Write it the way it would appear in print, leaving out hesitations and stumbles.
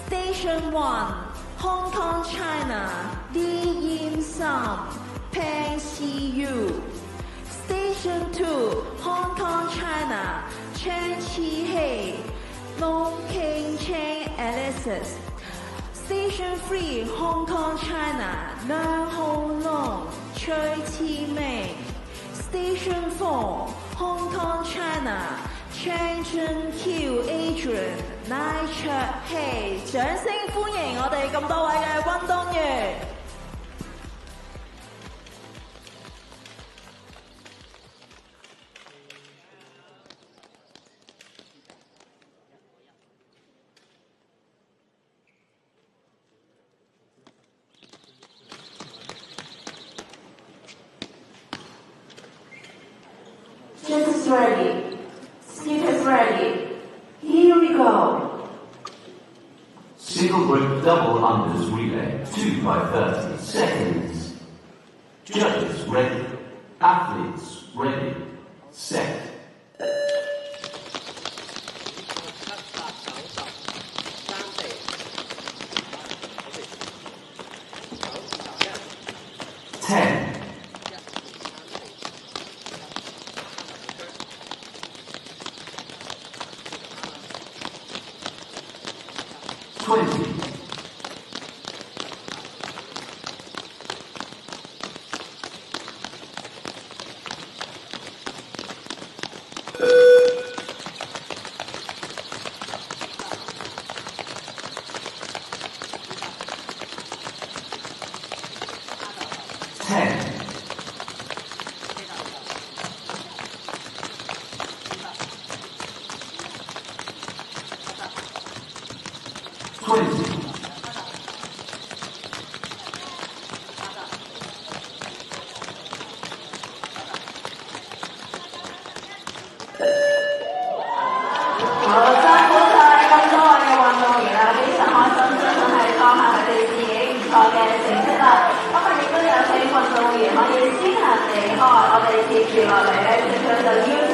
Station 1, Hong Kong, China, Li Yim Sam, Peng Xiyu. Station 2, Hong Kong, China, Chen Qihei, Long King Cheng Alexis. Station 3, Hong Kong, China, Leung Ho Long, Choi Chi Mei. Station 4, Hong Kong, China, Chang Chun Q Adrian, 賴卓希。掌聲歡迎我哋咁多位嘅運動員。Just ready. Speakers ready. Here we go. Single group double unders relay, 2 by 30 seconds. Judges ready. Athletes ready. Set. 10. 20. 10. 20. 好，辛苦晒咁多位嘅運動員啦，非常開心，真係創下佢哋自己唔錯嘅成績啦。咁啊，亦都有請運動員可以先行離開，我哋接住落嚟咧，就邀請